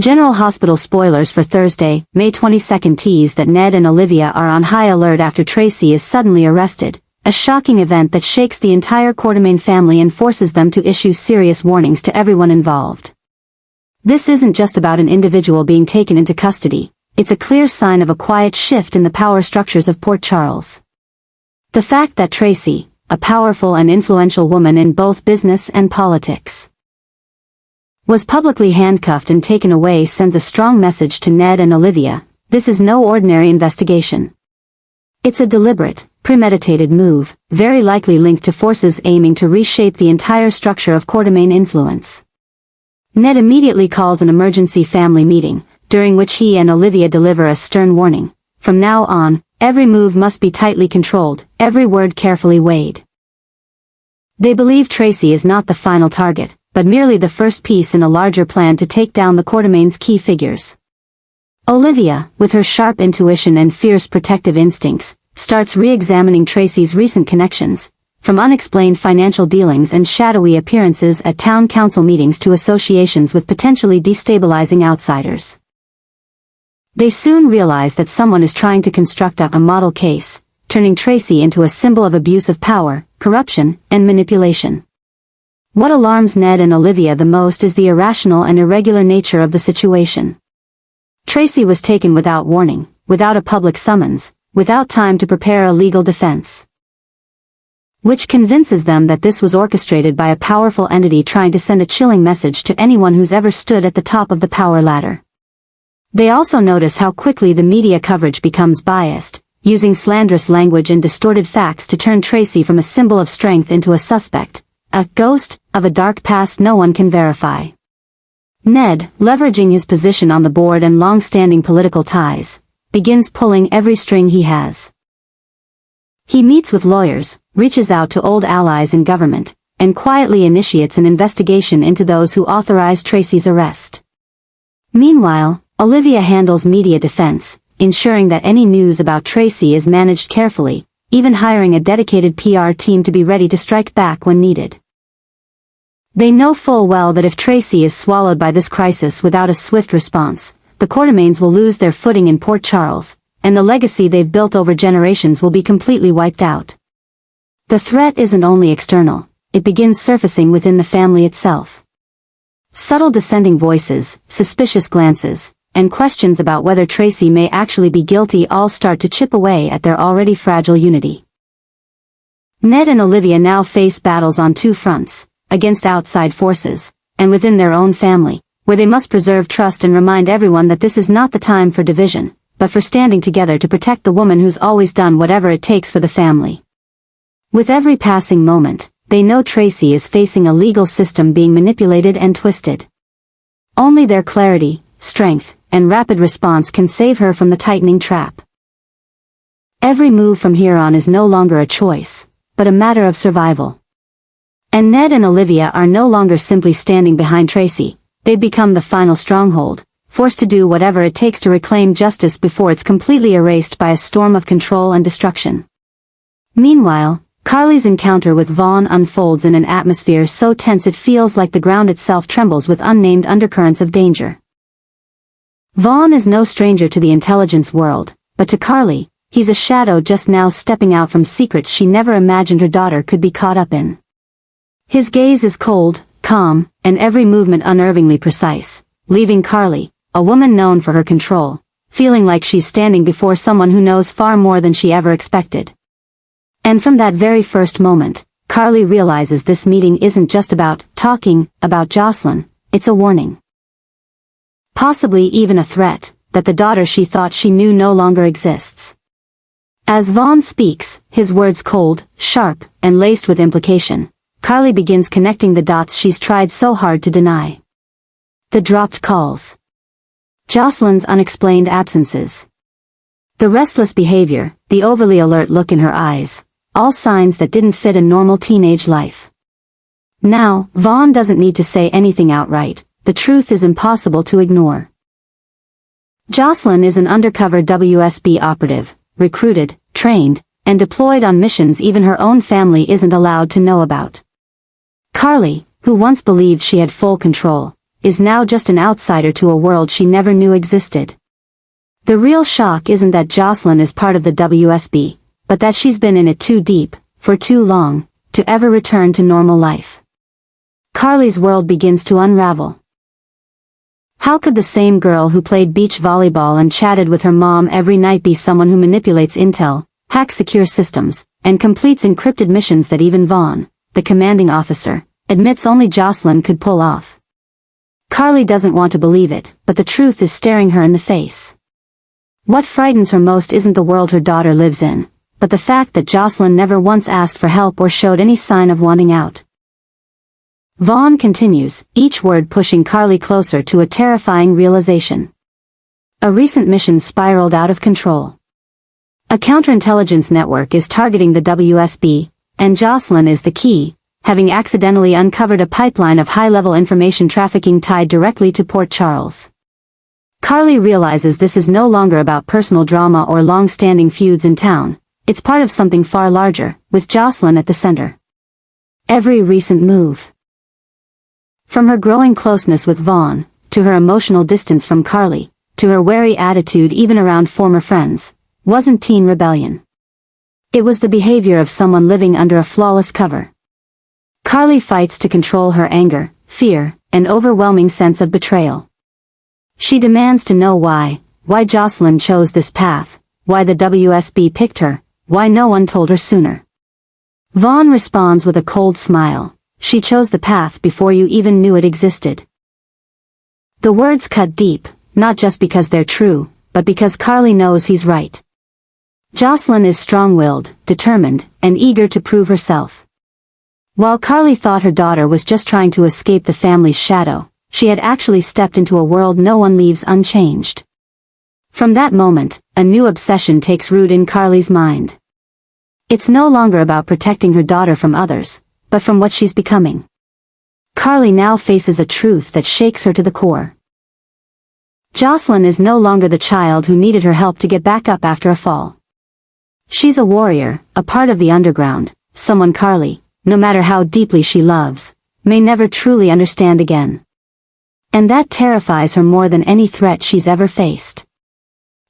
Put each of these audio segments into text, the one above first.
General Hospital spoilers for Thursday, May 22 tease that Ned and Olivia are on high alert after Tracy is suddenly arrested, a shocking event that shakes the entire Quartermain family and forces them to issue serious warnings to everyone involved. This isn't just about an individual being taken into custody, it's a clear sign of a quiet shift in the power structures of Port Charles. The fact that Tracy, a powerful and influential woman in both business and politics, was publicly handcuffed and taken away sends a strong message to Ned and Olivia: this is no ordinary investigation. It's a deliberate, premeditated move, very likely linked to forces aiming to reshape the entire structure of Quartermain influence. Ned immediately calls an emergency family meeting, during which he and Olivia deliver a stern warning. From now on, every move must be tightly controlled, every word carefully weighed. They believe Tracy is not the final target, but merely the first piece in a larger plan to take down the Quartermain's key figures. Olivia, with her sharp intuition and fierce protective instincts, starts re-examining Tracy's recent connections, from unexplained financial dealings and shadowy appearances at town council meetings to associations with potentially destabilizing outsiders. They soon realize that someone is trying to construct a model case, turning Tracy into a symbol of abuse of power, corruption, and manipulation. What alarms Ned and Olivia the most is the irrational and irregular nature of the situation. Tracy was taken without warning, without a public summons, without time to prepare a legal defense. Which convinces them that this was orchestrated by a powerful entity trying to send a chilling message to anyone who's ever stood at the top of the power ladder. They also notice how quickly the media coverage becomes biased, using slanderous language and distorted facts to turn Tracy from a symbol of strength into a suspect, a ghost of a dark past no one can verify. Ned, leveraging his position on the board and long-standing political ties, begins pulling every string he has. He meets with lawyers, reaches out to old allies in government, and quietly initiates an investigation into those who authorized Tracy's arrest. Meanwhile, Olivia handles media defense, ensuring that any news about Tracy is managed carefully, even hiring a dedicated PR team to be ready to strike back when needed. They know full well that if Tracy is swallowed by this crisis without a swift response, the Quartermains will lose their footing in Port Charles, and the legacy they've built over generations will be completely wiped out. The threat isn't only external, it begins surfacing within the family itself. Subtle dissenting voices, suspicious glances, and questions about whether Tracy may actually be guilty all start to chip away at their already fragile unity. Ned and Olivia now face battles on two fronts, against outside forces, and within their own family, where they must preserve trust and remind everyone that this is not the time for division, but for standing together to protect the woman who's always done whatever it takes for the family. With every passing moment, they know Tracy is facing a legal system being manipulated and twisted. Only their clarity, strength, and rapid response can save her from the tightening trap. Every move from here on is no longer a choice, but a matter of survival. And Ned and Olivia are no longer simply standing behind Tracy, they've become the final stronghold, forced to do whatever it takes to reclaim justice before it's completely erased by a storm of control and destruction. Meanwhile, Carly's encounter with Vaughn unfolds in an atmosphere so tense it feels like the ground itself trembles with unnamed undercurrents of danger. Vaughn is no stranger to the intelligence world, but to Carly, he's a shadow just now stepping out from secrets she never imagined her daughter could be caught up in. His gaze is cold, calm, and every movement unnervingly precise, leaving Carly, a woman known for her control, feeling like she's standing before someone who knows far more than she ever expected. And from that very first moment, Carly realizes this meeting isn't just about talking about Jocelyn, it's a warning. Possibly even a threat, that the daughter she thought she knew no longer exists. As Vaughn speaks, his words cold, sharp, and laced with implication, Carly begins connecting the dots she's tried so hard to deny. The dropped calls. Jocelyn's unexplained absences. The restless behavior, the overly alert look in her eyes, all signs that didn't fit a normal teenage life. Now, Vaughn doesn't need to say anything outright, the truth is impossible to ignore. Jocelyn is an undercover WSB operative, recruited, trained, and deployed on missions even her own family isn't allowed to know about. Carly, who once believed she had full control, is now just an outsider to a world she never knew existed. The real shock isn't that Jocelyn is part of the WSB, but that she's been in it too deep, for too long, to ever return to normal life. Carly's world begins to unravel. How could the same girl who played beach volleyball and chatted with her mom every night be someone who manipulates intel, hacks secure systems, and completes encrypted missions that even Vaughn, the commanding officer, admits only Jocelyn could pull off? Carly doesn't want to believe it, but the truth is staring her in the face. What frightens her most isn't the world her daughter lives in, but the fact that Jocelyn never once asked for help or showed any sign of wanting out. Vaughn continues, each word pushing Carly closer to a terrifying realization. A recent mission spiraled out of control. A counterintelligence network is targeting the WSB, and Jocelyn is the key, having accidentally uncovered a pipeline of high-level information trafficking tied directly to Port Charles. Carly realizes this is no longer about personal drama or long-standing feuds in town. It's part of something far larger, with Jocelyn at the center. Every recent move, from her growing closeness with Vaughn, to her emotional distance from Carly, to her wary attitude even around former friends, wasn't teen rebellion. It was the behavior of someone living under a flawless cover. Carly fights to control her anger, fear, and overwhelming sense of betrayal. She demands to know why Jocelyn chose this path, why the WSB picked her, why no one told her sooner. Vaughn responds with a cold smile. She chose the path before you even knew it existed. The words cut deep, not just because they're true, but because Carly knows he's right. Jocelyn is strong-willed, determined, and eager to prove herself. While Carly thought her daughter was just trying to escape the family's shadow, she had actually stepped into a world no one leaves unchanged. From that moment, a new obsession takes root in Carly's mind. It's no longer about protecting her daughter from others, but from what she's becoming. Carly now faces a truth that shakes her to the core. Jocelyn is no longer the child who needed her help to get back up after a fall. She's a warrior, a part of the underground, someone Carly, no matter how deeply she loves, may never truly understand again. And that terrifies her more than any threat she's ever faced.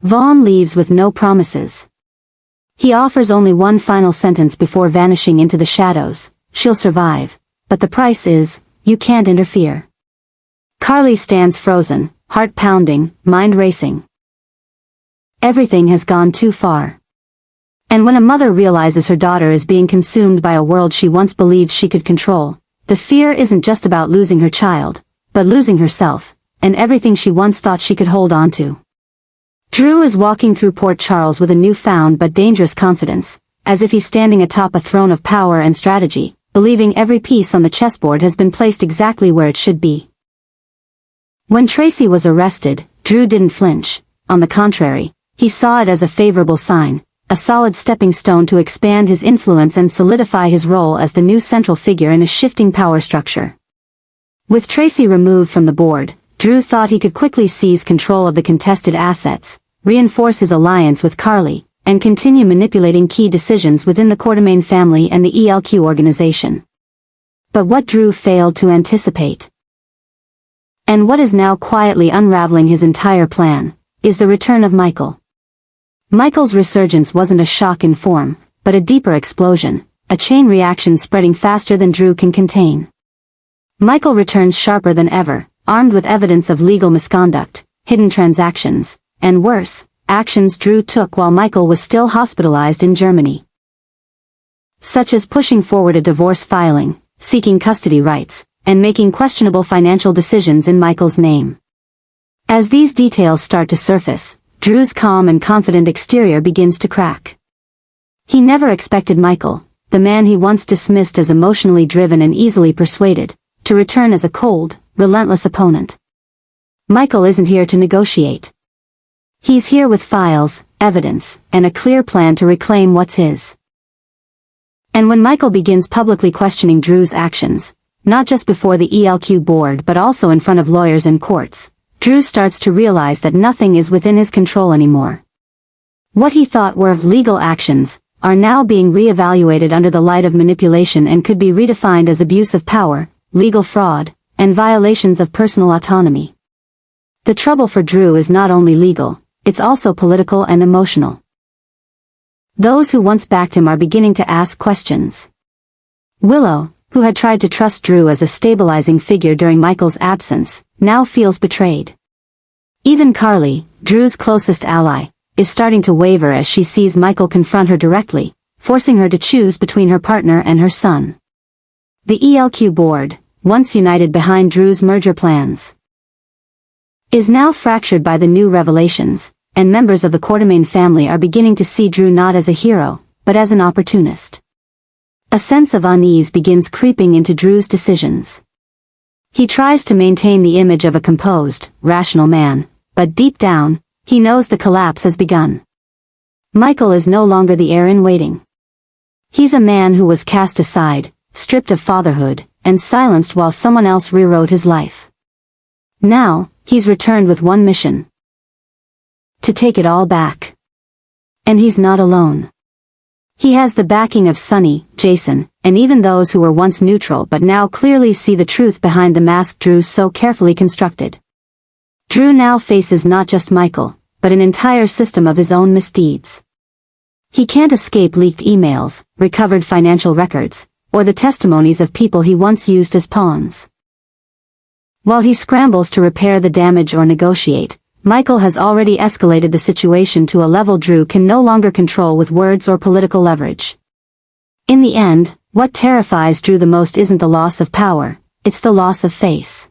Vaughn leaves with no promises. He offers only one final sentence before vanishing into the shadows. She'll survive, but the price is, you can't interfere. Carly stands frozen, heart pounding, mind racing. Everything has gone too far. And when a mother realizes her daughter is being consumed by a world she once believed she could control, the fear isn't just about losing her child, but losing herself, and everything she once thought she could hold on to. Drew is walking through Port Charles with a newfound but dangerous confidence, as if he's standing atop a throne of power and strategy, believing every piece on the chessboard has been placed exactly where it should be. When Tracy was arrested, Drew didn't flinch. On the contrary, he saw it as a favorable sign, a solid stepping stone to expand his influence and solidify his role as the new central figure in a shifting power structure. With Tracy removed from the board, Drew thought he could quickly seize control of the contested assets, reinforce his alliance with Carly, and continue manipulating key decisions within the Quartermain family and the ELQ organization. But what Drew failed to anticipate, and what is now quietly unraveling his entire plan, is the return of Michael. Michael's resurgence wasn't a shock in form, but a deeper explosion, a chain reaction spreading faster than Drew can contain. Michael returns sharper than ever, armed with evidence of legal misconduct, hidden transactions, and worse, actions Drew took while Michael was still hospitalized in Germany. Such as pushing forward a divorce filing, seeking custody rights, and making questionable financial decisions in Michael's name. As these details start to surface, Drew's calm and confident exterior begins to crack. He never expected Michael, the man he once dismissed as emotionally driven and easily persuaded, to return as a cold, relentless opponent. Michael isn't here to negotiate. He's here with files, evidence, and a clear plan to reclaim what's his. And when Michael begins publicly questioning Drew's actions, not just before the ELQ board but also in front of lawyers and courts, Drew starts to realize that nothing is within his control anymore. What he thought were legal actions are now being re-evaluated under the light of manipulation and could be redefined as abuse of power, legal fraud, and violations of personal autonomy. The trouble for Drew is not only legal, it's also political and emotional. Those who once backed him are beginning to ask questions. Willow, who had tried to trust Drew as a stabilizing figure during Michael's absence, now feels betrayed. Even Carly, Drew's closest ally, is starting to waver as she sees Michael confront her directly, forcing her to choose between her partner and her son. The ELQ board, once united behind Drew's merger plans, is now fractured by the new revelations, and members of the Quartermain family are beginning to see Drew not as a hero, but as an opportunist. A sense of unease begins creeping into Drew's decisions. He tries to maintain the image of a composed, rational man, but deep down, he knows the collapse has begun. Michael is no longer the heir in waiting. He's a man who was cast aside, stripped of fatherhood, and silenced while someone else rewrote his life. Now, he's returned with one mission: to take it all back. And he's not alone. He has the backing of Sonny, Jason, and even those who were once neutral but now clearly see the truth behind the mask Drew so carefully constructed. Drew now faces not just Michael, but an entire system of his own misdeeds. He can't escape leaked emails, recovered financial records, or the testimonies of people he once used as pawns. While he scrambles to repair the damage or negotiate, Michael has already escalated the situation to a level Drew can no longer control with words or political leverage. In the end, what terrifies Drew the most isn't the loss of power, it's the loss of face.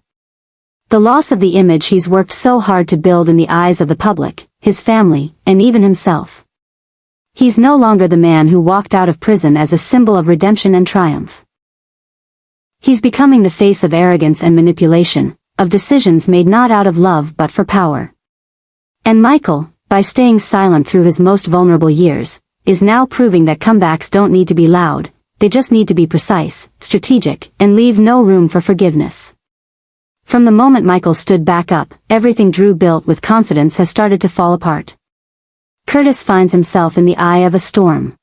The loss of the image he's worked so hard to build in the eyes of the public, his family, and even himself. He's no longer the man who walked out of prison as a symbol of redemption and triumph. He's becoming the face of arrogance and manipulation, of decisions made not out of love but for power. And Michael, by staying silent through his most vulnerable years, is now proving that comebacks don't need to be loud, they just need to be precise, strategic, and leave no room for forgiveness. From the moment Michael stood back up, everything Drew built with confidence has started to fall apart. Curtis finds himself in the eye of a storm.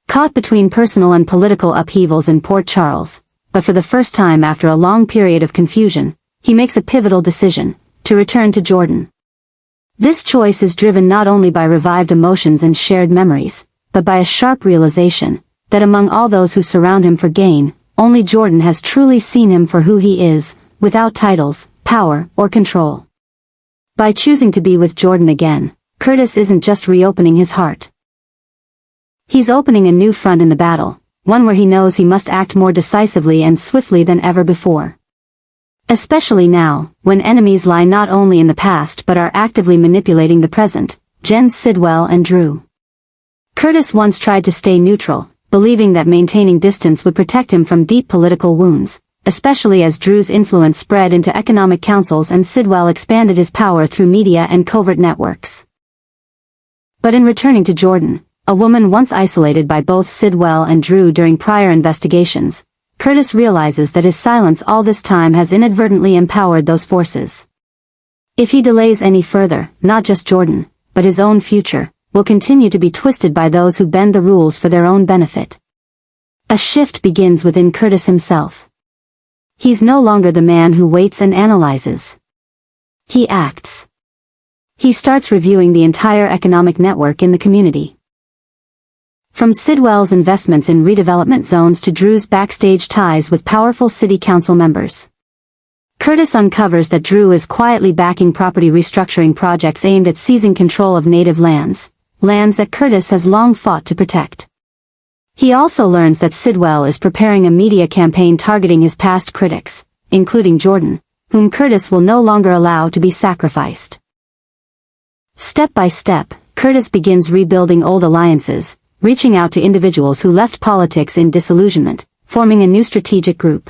Caught between personal and political upheavals in Port Charles, but for the first time after a long period of confusion, he makes a pivotal decision: to return to Jordan. This choice is driven not only by revived emotions and shared memories, but by a sharp realization that among all those who surround him for gain, only Jordan has truly seen him for who he is, without titles, power, or control. By choosing to be with Jordan again, Curtis isn't just reopening his heart. He's opening a new front in the battle, one where he knows he must act more decisively and swiftly than ever before. Especially now, when enemies lie not only in the past but are actively manipulating the present, Jen Sidwell and Drew. Curtis once tried to stay neutral, believing that maintaining distance would protect him from deep political wounds, especially as Drew's influence spread into economic councils and Sidwell expanded his power through media and covert networks. But in returning to Jordan, a woman once isolated by both Sidwell and Drew during prior investigations, Curtis realizes that his silence all this time has inadvertently empowered those forces. If he delays any further, not just Jordan, but his own future, will continue to be twisted by those who bend the rules for their own benefit. A shift begins within Curtis himself. He's no longer the man who waits and analyzes. He acts. He starts reviewing the entire economic network in the community. From Sidwell's investments in redevelopment zones to Drew's backstage ties with powerful city council members, Curtis uncovers that Drew is quietly backing property restructuring projects aimed at seizing control of native lands that Curtis has long fought to protect. He also learns that Sidwell is preparing a media campaign targeting his past critics, including Jordan, whom Curtis will no longer allow to be sacrificed. Step by step, Curtis begins rebuilding old alliances, reaching out to individuals who left politics in disillusionment, forming a new strategic group.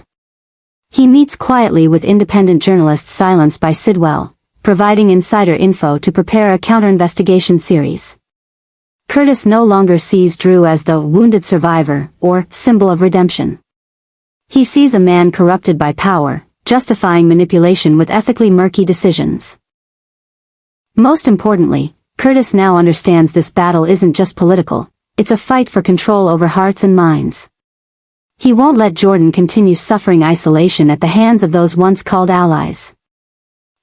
He meets quietly with independent journalists silenced by Sidwell, providing insider info to prepare a counter-investigation series. Curtis no longer sees Drew as the wounded survivor or symbol of redemption. He sees a man corrupted by power, justifying manipulation with ethically murky decisions. Most importantly, Curtis now understands this battle isn't just political, it's a fight for control over hearts and minds. He won't let Jordan continue suffering isolation at the hands of those once called allies.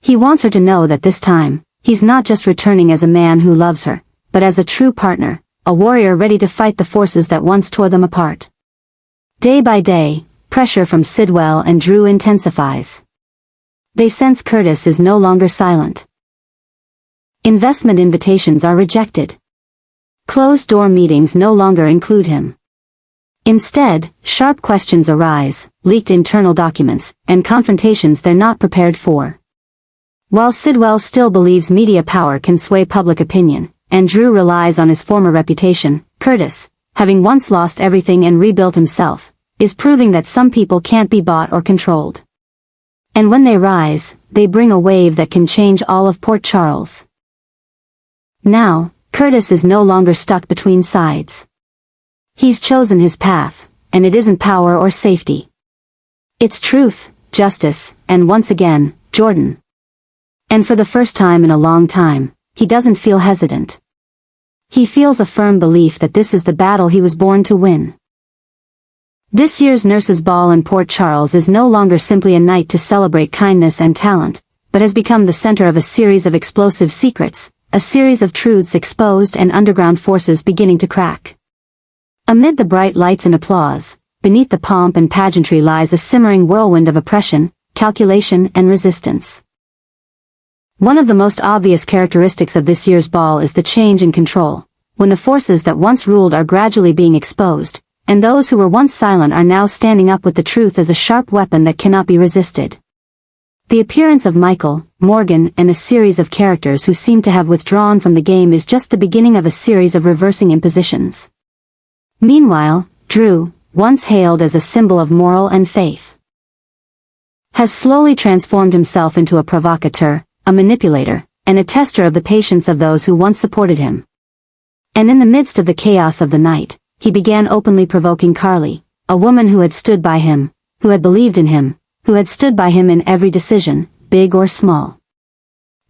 He wants her to know that this time, he's not just returning as a man who loves her, but as a true partner, a warrior ready to fight the forces that once tore them apart. Day by day, pressure from Sidwell and Drew intensifies. They sense Curtis is no longer silent. Investment invitations are rejected. Closed-door meetings no longer include him. Instead, sharp questions arise, leaked internal documents, and confrontations they're not prepared for. While Sidwell still believes media power can sway public opinion, and Drew relies on his former reputation, Curtis, having once lost everything and rebuilt himself, is proving that some people can't be bought or controlled. And when they rise, they bring a wave that can change all of Port Charles. Now, Curtis is no longer stuck between sides. He's chosen his path, and it isn't power or safety. It's truth, justice, and once again, Jordan. And for the first time in a long time, he doesn't feel hesitant. He feels a firm belief that this is the battle he was born to win. This year's Nurses' Ball in Port Charles is no longer simply a night to celebrate kindness and talent, but has become the center of a series of explosive secrets, a series of truths exposed and underground forces beginning to crack. Amid the bright lights and applause, beneath the pomp and pageantry lies a simmering whirlwind of oppression, calculation, and resistance. One of the most obvious characteristics of this year's ball is the change in control, when the forces that once ruled are gradually being exposed, and those who were once silent are now standing up with the truth as a sharp weapon that cannot be resisted. The appearance of Michael, Morgan, and a series of characters who seem to have withdrawn from the game is just the beginning of a series of reversing impositions. Meanwhile, Drew, once hailed as a symbol of moral and faith, has slowly transformed himself into a provocateur, a manipulator, and a tester of the patience of those who once supported him. And in the midst of the chaos of the night, he began openly provoking Carly, a woman who had stood by him, who had believed in him, who had stood by him in every decision, big or small.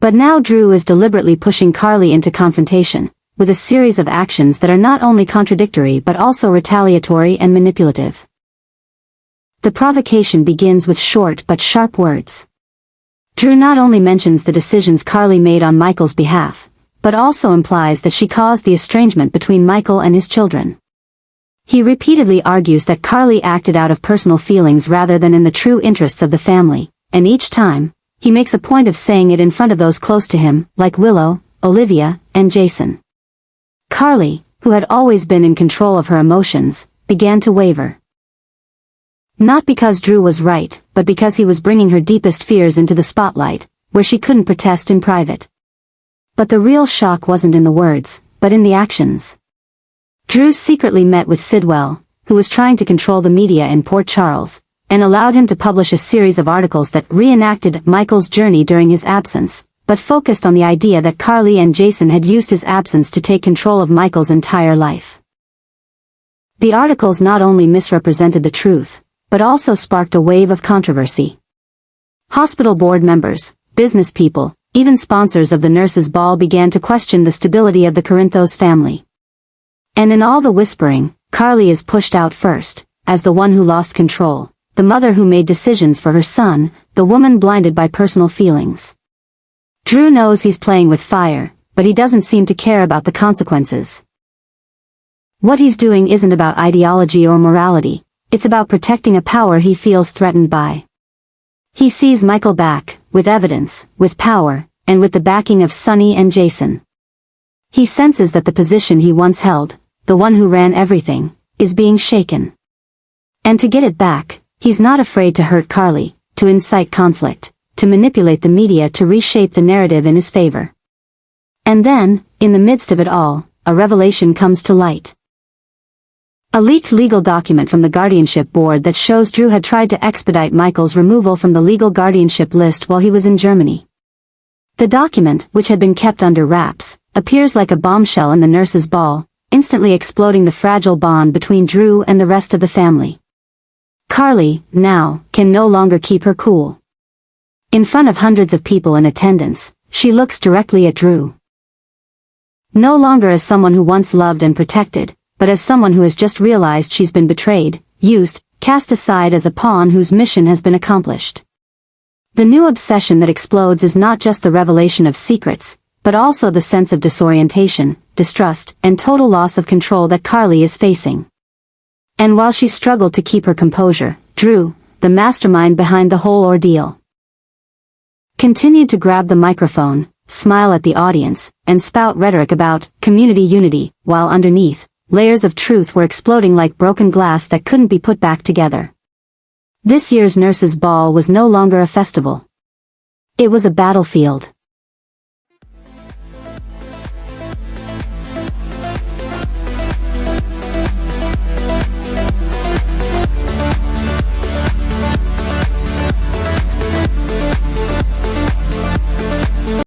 But now Drew is deliberately pushing Carly into confrontation, with a series of actions that are not only contradictory but also retaliatory and manipulative. The provocation begins with short but sharp words. Drew not only mentions the decisions Carly made on Michael's behalf, but also implies that she caused the estrangement between Michael and his children. He repeatedly argues that Carly acted out of personal feelings rather than in the true interests of the family, and each time, he makes a point of saying it in front of those close to him, like Willow, Olivia, and Jason. Carly, who had always been in control of her emotions, began to waver. Not because Drew was right, but because he was bringing her deepest fears into the spotlight, where she couldn't protest in private. But the real shock wasn't in the words, but in the actions. Drew secretly met with Sidwell, who was trying to control the media in Port Charles, and allowed him to publish a series of articles that reenacted Michael's journey during his absence, but focused on the idea that Carly and Jason had used his absence to take control of Michael's entire life. The articles not only misrepresented the truth, but also sparked a wave of controversy. Hospital board members, business people, even sponsors of the Nurses' Ball began to question the stability of the Corinthos family. And in all the whispering, Carly is pushed out first, as the one who lost control, the mother who made decisions for her son, the woman blinded by personal feelings. Drew knows he's playing with fire, but he doesn't seem to care about the consequences. What he's doing isn't about ideology or morality, it's about protecting a power he feels threatened by. He sees Michael back, with evidence, with power, and with the backing of Sonny and Jason. He senses that the position he once held, the one who ran everything, is being shaken. And to get it back, he's not afraid to hurt Carly, to incite conflict, to manipulate the media to reshape the narrative in his favor. And then, in the midst of it all, a revelation comes to light. A leaked legal document from the guardianship board that shows Drew had tried to expedite Michael's removal from the legal guardianship list while he was in Germany. The document, which had been kept under wraps, appears like a bombshell in the Nurses' Ball, instantly exploding the fragile bond between Drew and the rest of the family. Carly, now, can no longer keep her cool. In front of hundreds of people in attendance, she looks directly at Drew. No longer as someone who once loved and protected, but as someone who has just realized she's been betrayed, used, cast aside as a pawn whose mission has been accomplished. The new obsession that explodes is not just the revelation of secrets, but also the sense of disorientation, distrust, and total loss of control that Carly is facing. And while she struggled to keep her composure, Drew, the mastermind behind the whole ordeal, continued to grab the microphone, smile at the audience, and spout rhetoric about community unity, while underneath, layers of truth were exploding like broken glass that couldn't be put back together. This year's Nurses' Ball was no longer a festival. It was a battlefield.